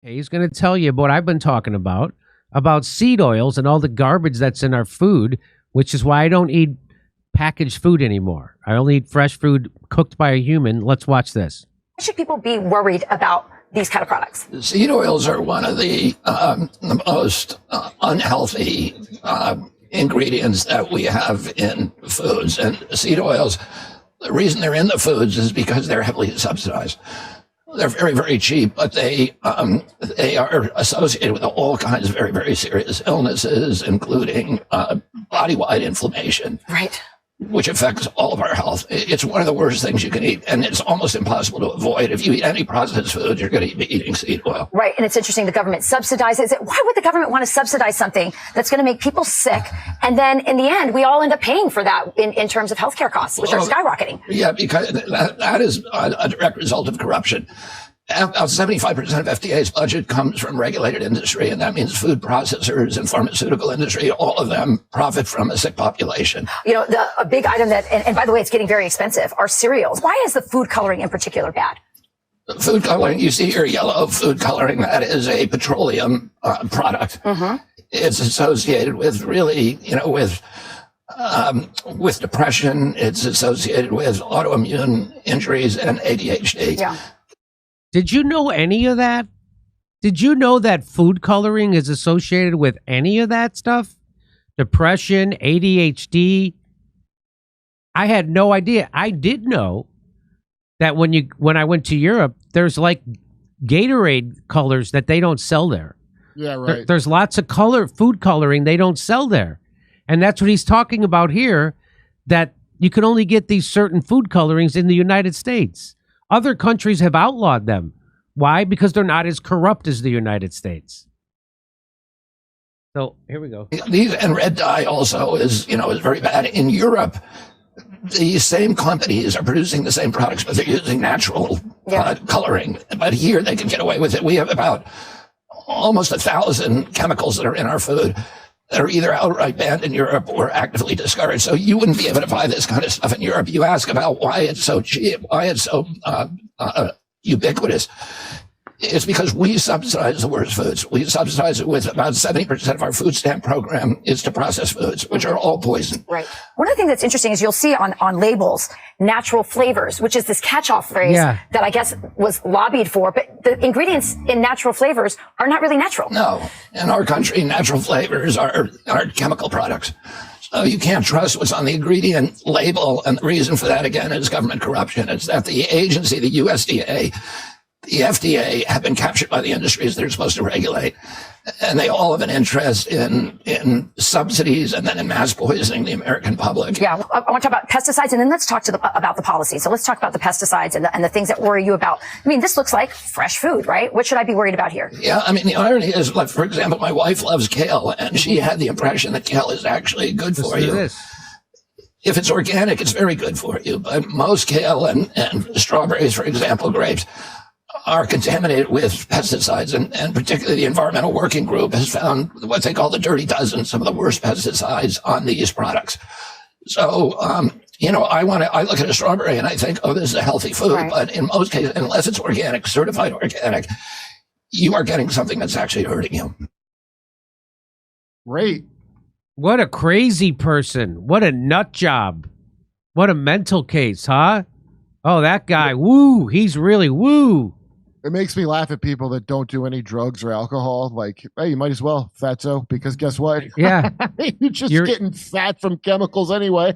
He's going to tell you what I've been talking about seed oils and all the garbage that's in our food, which is why I don't eat packaged food anymore. I only eat fresh food cooked by a human. Let's watch this. Why should people be worried about these kind of products? Seed oils are one of the most unhealthy ingredients that we have in foods. And seed oils, the reason they're in the foods is because they're heavily subsidized. They're very, very cheap, but they are associated with all kinds of very, very serious illnesses, including body-wide inflammation. Right. Which affects all of our health. It's one of the worst things you can eat, and it's almost impossible to avoid. If you eat any processed food, you're going to be eating seed oil. Right, and it's interesting the government subsidizes it. Why would the government want to subsidize something that's going to make people sick, and then in the end, we all end up paying for that in terms of healthcare costs, which are skyrocketing? Yeah, because that is a direct result of corruption. About 75% of FDA's budget comes from regulated industry, and that means food processors and pharmaceutical industry. All of them profit from a sick population. You know, a big item that, and by the way, it's getting very expensive, are cereals. Why is the food coloring in particular bad? Food coloring, you see here yellow food coloring, that is a petroleum product. Mm-hmm. It's associated with really, with depression. It's associated with autoimmune injuries and ADHD. Yeah. Did you know any of that? Did you know that food coloring is associated with any of that stuff? Depression, ADHD? I had no idea. I did know that when I went to Europe, there's like Gatorade colors that they don't sell there. Yeah, right. There's lots of food coloring they don't sell there. And that's what he's talking about here, that you can only get these certain food colorings in the United States. Other countries have outlawed them. Why? Because they're not as corrupt as the United States. So here we go. And red dye also is very bad. In Europe, the same companies are producing the same products, but they're using natural coloring. But here they can get away with it. We have about almost 1,000 chemicals that are in our food that are either outright banned in Europe or actively discouraged. So you wouldn't be able to buy this kind of stuff in Europe. You ask about why it's so cheap, why it's so ubiquitous. It's because we subsidize the worst foods. We subsidize it with about 70% of our food stamp program is to processed foods, which are all poison. Right. One of the things that's interesting is you'll see on labels, natural flavors, which is this catch-all phrase that I guess was lobbied for, but the ingredients in natural flavors are not really natural. No. In our country, natural flavors are chemical products. So you can't trust what's on the ingredient label. And the reason for that, again, is government corruption. It's that the agency, the USDA, the FDA have been captured by the industries they're supposed to regulate. And they all have an interest in subsidies and then in mass poisoning the American public. Yeah, I want to talk about pesticides, and then let's talk about the policy. So let's talk about the pesticides and the things that worry you about. I mean, this looks like fresh food, right? What should I be worried about here? Yeah, I mean, the irony is, like, for example, my wife loves kale, and she had the impression that kale is actually good for you. If it's organic, it's very good for you. But most kale and strawberries, for example, grapes, are contaminated with pesticides, and particularly the Environmental Working Group has found what they call the dirty dozen, some of the worst pesticides on these products. So, I look at a strawberry and I think, oh, this is a healthy food. Right. But in most cases, unless it's organic, certified organic, you are getting something that's actually hurting you. Great. What a crazy person. What a nut job. What a mental case, huh? Oh, that guy, woo, he's really woo. It makes me laugh at people that don't do any drugs or alcohol. Like, hey, you might as well, fatso, because guess what? Yeah. You're getting fat from chemicals anyway.